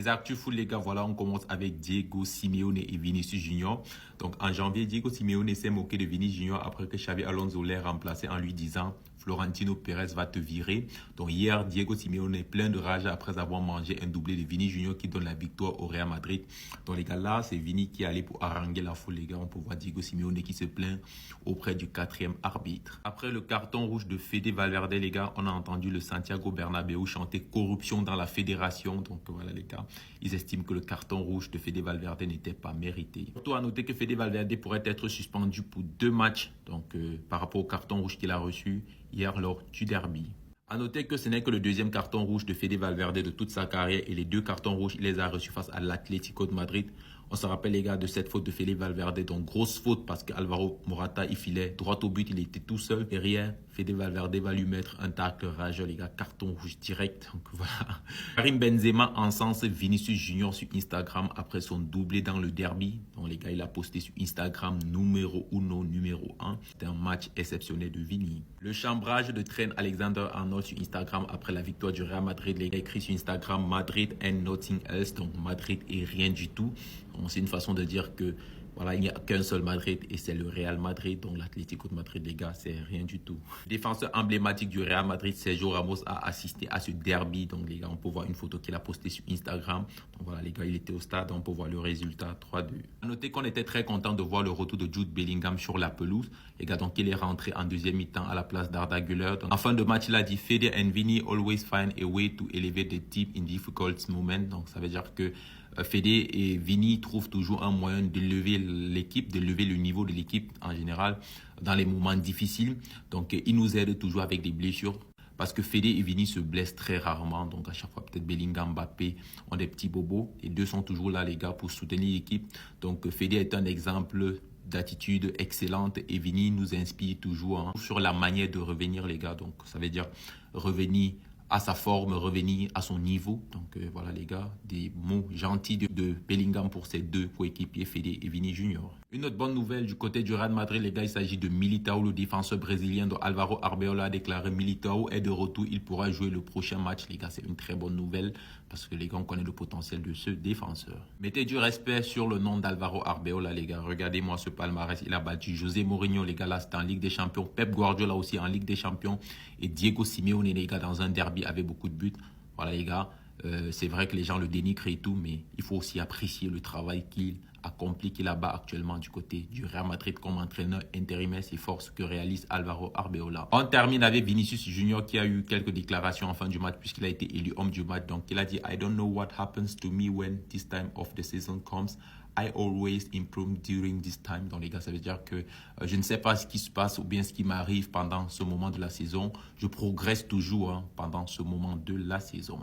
Les actus foot, les gars, voilà, on commence avec Diego Simeone et Vinicius Junior. Donc, en janvier, Diego Simeone s'est moqué de Vinicius Junior après que Xavi Alonso l'ait remplacé en lui disant Florentino Pérez va te virer. Donc, hier, Diego Simeone est plein de rage après avoir mangé un doublé de Vinicius Junior qui donne la victoire au Real Madrid. Donc, les gars, là, c'est Vini qui est allé pour haranguer la foule, les gars. On peut voir Diego Simeone qui se plaint auprès du quatrième arbitre. Après le carton rouge de Fede Valverde, les gars, on a entendu le Santiago Bernabéu chanter corruption dans la fédération. Donc, voilà, les gars. Ils estiment que le carton rouge de Fede Valverde n'était pas mérité. Surtout à noter que Fede Valverde pourrait être suspendu pour 2 matchs par rapport au carton rouge qu'il a reçu hier lors du derby. A noter que ce n'est que le deuxième carton rouge de Fede Valverde de toute sa carrière et les 2 cartons rouges, il les a reçus face à l'Atlético de Madrid. On se rappelle les gars de cette faute de Fede Valverde, donc grosse faute parce qu'Alvaro Morata il filait droit au but, il était tout seul. Derrière, Fede Valverde va lui mettre un tacle rageux les gars, carton rouge direct. Donc voilà. Karim Benzema encense Vinicius Junior sur Instagram après son doublé dans le derby. Donc les gars, il a posté sur Instagram numéro 1. C'était un match exceptionnel de Vini. Le chambrage de Trent Alexander-Arnold sur Instagram après la victoire du Real Madrid. Les gars écrit sur Instagram Madrid and nothing else. Donc Madrid et rien du tout. C'est une façon de dire que voilà, il n'y a qu'un seul Madrid et c'est le Real Madrid. Donc l'Atlético de Madrid, les gars, c'est rien du tout. Le défenseur emblématique du Real Madrid, Sergio Ramos, a assisté à ce derby. Donc les gars, on peut voir une photo qu'il a postée sur Instagram. Donc voilà, les gars, il était au stade. On peut voir le résultat 3-2. A noter qu'on était très content de voir le retour de Jude Bellingham sur la pelouse. Les gars, donc il est rentré en deuxième mi-temps à la place d'Arda Güler. Donc, en fin de match, il a dit Fede and Vini always find a way to elevate the team in difficult moments. Donc ça veut dire que Fede et Vini trouvent toujours un moyen de lever l'équipe, de lever le niveau de l'équipe en général dans les moments difficiles. Donc, ils nous aident toujours avec des blessures parce que Fede et Vini se blessent très rarement. Donc, à chaque fois, peut-être Bellingham, Mbappé ont des petits bobos. Les deux sont toujours là, les gars, pour soutenir l'équipe. Donc, Fede est un exemple d'attitude excellente et Vini nous inspire toujours sur la manière de revenir, les gars. Donc, ça veut dire revenir à sa forme, revenir à son niveau. Donc voilà les gars, des mots gentils de Bellingham pour ses 2 coéquipiers Fede et Vini Junior. Une autre bonne nouvelle du côté du Real Madrid, les gars, il s'agit de Militao, le défenseur brésilien dont Alvaro Arbeloa a déclaré Militao est de retour, il pourra jouer le prochain match. Les gars, c'est une très bonne nouvelle parce que les gars, on connaît le potentiel de ce défenseur. Mettez du respect sur le nom d'Alvaro Arbeloa, les gars. Regardez-moi ce palmarès, il a battu José Mourinho, les gars, là, c'était en Ligue des Champions. Pep Guardiola aussi en Ligue des Champions et Diego Simeone, les gars, dans un derby avec beaucoup de buts. Voilà les gars, c'est vrai que les gens le dénigrent et tout, mais il faut aussi apprécier le travail qu'il accomplit, qu'il abat actuellement du côté du Real Madrid comme entraîneur intérimaire. C'est fort ce que réalise Alvaro Arbeloa. On termine avec Vinicius Junior qui a eu quelques déclarations en fin du match puisqu'il a été élu homme du match. Donc il a dit « I don't know what happens to me when this time of the season comes. I always improve during this time. » Donc les gars, ça veut dire que je ne sais pas ce qui se passe ou bien ce qui m'arrive pendant ce moment de la saison. Je progresse toujours pendant ce moment de la saison.